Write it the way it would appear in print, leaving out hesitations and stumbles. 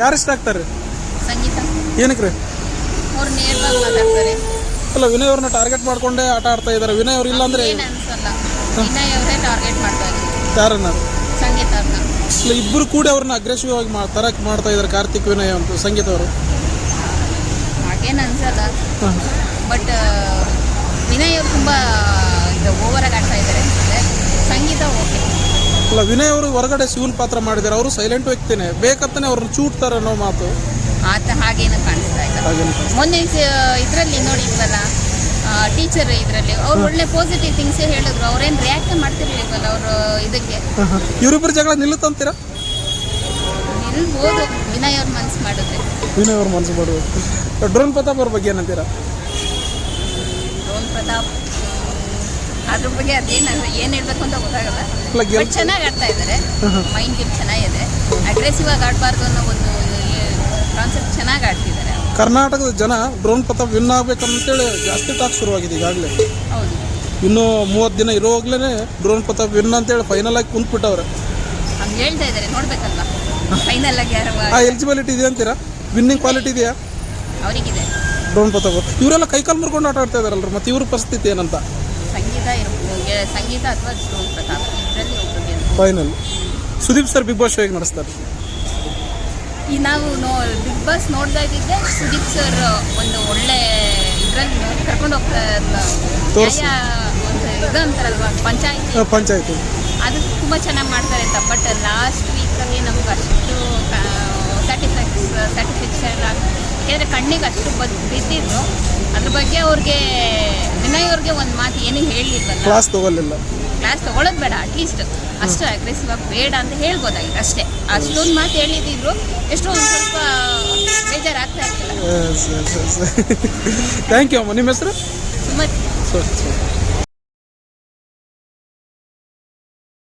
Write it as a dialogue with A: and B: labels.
A: ಯಾರು ಇಷ್ಟ ಆಗ್ತಾರೆ?
B: ಸಂಗೀತ.
A: ಏನಕ್ಕೆ ರೀ?
B: ಅವ್ರು ನೇರವಾಗಿ ಮಾತಾಡ್ತಾರೆ.
A: ಅಲ್ಲ, ವಿನಯ್ ಅವ್ರನ್ನ ಟಾರ್ಗೆಟ್ ಮಾಡ್ಕೊಂಡೇ ಆಟ ಆಡ್ತಾ ಇದ್ದಾರೆ. ವಿನಯ್ ಅವ್ರು ಇಲ್ಲ ಅಂದ್ರೆ
B: ಏನು ಅನ್ಸಲ್ಲ. ವಿನಯ್ ಅವರೇ ಟಾರ್ಗೆಟ್ ಮಾಡ್ತಾರೆ.
A: ಯಾರನ್ನ?
B: ಸಂಗೀತ ಅವ್ರನ್ನ.
A: ಇಲ್ಲ, ಇಬ್ಬರು ಕೂಡ ಅವ್ರನ್ನ ಅಗ್ರೆಸಿವ್ ಆಗಿ ತರಕ್ ಮಾಡ್ತಾ ಇದ್ದಾರೆ, ಕಾರ್ತಿಕ್ ವಿನಯ್ ಅಂತ. ಸಂಗೀತ ಅವರು
B: ಹಾಗೇನು ಅನ್ಸಲ್ಲ. ಬಟ್ ವಿನಯ್ ಅವರು ತುಂಬ ಇದು ಓವರಾಗಿ ಆಡ್ತಾ ಇದ್ದಾರೆ ಅನ್ಸುತ್ತೆ. ಸಂಗೀತ ಓಕೆ.
A: ಅಲ್ಲ, ವಿನಯ್ ಅವರು ಹೊರಗಡೆ ಶಿವನ್ ಪಾತ್ರ ಮಾಡಿದ್ದಾರೆ. ಅವರು ಸೈಲೆಂಟ್ ವ್ಯಕ್ತಿನೇ, ಬೇಕಂತಾನೆ ಅವ್ರನ್ನ ಚೂಟ್ತಾರೆ ಅನ್ನೋ ಮಾತು
B: ಹಾಗೇನು ಕಾಣಿಸ್ತಾ ಇಲ್ಲ. ಮೊನ್ನೆ ಇದರಲ್ಲಿ ನೋಡಿದ್ವಲ್ಲ, ಟೀಚರ್ ಇದರಲ್ಲಿ ಅವ್ರು ಒಳ್ಳೆ ಪಾಸಿಟಿವ್ ಥಿಂಗ್ಸೇ ಹೇಳಿದ್ರು. ಅವ್ರೇನು ರಿಯಾಕ್ಟ್ ಮಾಡ್ತಿರ್ಲಿಲ್ವಲ್ಲ ಅವರು ಇದಕ್ಕೆ.
A: ಇವರಿಬ್ಬರು ಜಗಳ ನಿಲ್ಲುತ್ತಂತೀರಾ?
B: ನಿಲ್ಬೋದು, ವಿನಯ್ ಅವ್ರ ಮನಸ್ಸು ಮಾಡುತ್ತೆ.
A: ವಿನಯ್ ಅವ್ರ ಮನಸ್ಸು ಮಾಡುತ್ತೆ. ಡ್ರೋನ್ ಪ್ರತಾಪ್ ಅವ್ರ ಬಗ್ಗೆ ಏನಂತೀರಾ?
B: ಡ್ರೋನ್ ಪ್ರತಾಪ್ ಅದ್ರ ಬಗ್ಗೆ ಏನು ಹೇಳ್ಬೇಕು ಅಂತ ಗೊತ್ತಾಗಲ್ಲ. ಬಟ್ ಚೆನ್ನಾಗಿ ಆಡ್ತಾ ಇದ್ದಾರೆ. ಮೈಂಡ್ ಗೇಮ್ ಚೆನ್ನಾಗಿದೆ. ಅಗ್ರೆಸಿವ್ ಆಗಿ ಆಡಬಾರ್ದು ಅನ್ನೋ ಒಂದು ಕಾನ್ಸೆಪ್ಟ್ ಚೆನ್ನಾಗಿ ಆಡ್ತಿದ್ದಾರೆ.
A: ಕರ್ನಾಟಕದ ಜನ ಡ್ರೋನ್ ಪ್ರತಾಪ್ ವಿನ್ ಆಗ್ಬೇಕಂತೇಳಿ ಜಾಸ್ತಿ ಟಾಕ್ ಶುರುವಾಗಿದೆ ಈಗಾಗಲೇ.
B: ಹೌದು,
A: ಇನ್ನೂ 30 ದಿನ ಇರೋವಾಗಲೇ ಡ್ರೋನ್ ಪ್ರತಾಪ್ ವಿನ್ ಅಂತೇಳಿ ಫೈನಲ್ ಆಗಿ ಕುಂತ್ಬಿಟ್ಟವ್ರೆ.
B: ಹಂಗೆ ಹೇಳ್ತಾ ಇದ್ದಾರೆ, ನೋಡ್ಬೇಕಲ್ವಾ ಫೈನಲ್ ಆಗಿ ಯಾರು.
A: ಎಲಿಜಿಬಿಲಿಟಿ ಇದೆ ಅಂತೀರಾ? ವಿನ್ನಿಂಗ್ ಕ್ವಾಲಿಟಿ ಇದೆಯಾ
B: ಅವರಿಗಿದೆ?
A: ಡ್ರೋನ್ ಪ್ರತಾಪ್ ಇವರೆಲ್ಲ ಕೈಕಾಲು ಮುರ್ಕೊಂಡು ಆಟ ಆಡ್ತಾ ಇದಾರಲ್ರಿ, ಮತ್ತೆ ಇವ್ರ ಪರಿಸ್ಥಿತಿ ಏನಂತ?
B: ಸಂಗೀತ ಅಥವಾ ಡ್ರೋನ್ ಪ್ರತಾಪ್ ಇದರಲ್ಲಿ ಒಬ್ಬರಿಗೆ
A: final. Sudeep sir big boss show ಹೇಗೆ ನಡೆಸ್ತಾರೆ?
B: ಈ ನಾವು ಬಿಗ್ ಬಾಸ್ ನೋಡ್ತಾ ಇದ್ದಿದ್ದೆ. ಸುದೀಪ್ ಸರ್ ಒಂದು ಒಳ್ಳೆ ಇದರಲ್ಲಿ ಕರ್ಕೊಂಡು ಹೋಗ್ತಾ ಇದು ಅಂತಾರಲ್ವಾ, ಪಂಚಾಯತಿ ಅದು ತುಂಬ ಚೆನ್ನಾಗಿ ಮಾಡ್ತಾರೆ ಅಂತ. ಬಟ್ ಲಾಸ್ಟ್ ವೀಕಲ್ಲಿ ನಮ್ಗೆ ಅಷ್ಟು ಸ್ಯಾಟಿಸ್ಫ್ಯಾಕ್ಷನ್ ಯಾಕೆಂದರೆ ಕಣ್ಣಿಗೆ ಅಷ್ಟು ಬಿದ್ದಿದ್ರು. ಅದ್ರ ಬಗ್ಗೆ ಅವ್ರಿಗೆ ವಿನಯ್ ಅವ್ರಿಗೆ ಒಂದು ಮಾತು ಏನೂ ಹೇಳಿಲ್ವಲ್ಲ.
A: ಕ್ಲಾಸ್
B: ತೊಗೊಳ್ಳೋದು ಬೇಡ, ಅಟ್ಲೀಸ್ಟ್ ಅಷ್ಟು ಅಗ್ರೆಸಿವ್ ಆಗಿ ಬೇಡ ಅಂತ ಹೇಳ್ಬೋದಾಗಿತ್ತು ಅಷ್ಟೇ. ಅಷ್ಟೊಂದು ಮಾತು ಹೇಳಿದ್ರು ಎಷ್ಟೋ ಒಂದು ಸ್ವಲ್ಪ ಬೇಜಾರಾಗ್ತಾ ಇರ್ತಿಲ್ಲ.
A: ಥ್ಯಾಂಕ್ ಯು ಅಮ್ಮ. ನಿಮ್ಮ ಹೆಸರು?
B: ಸುಮತಿ.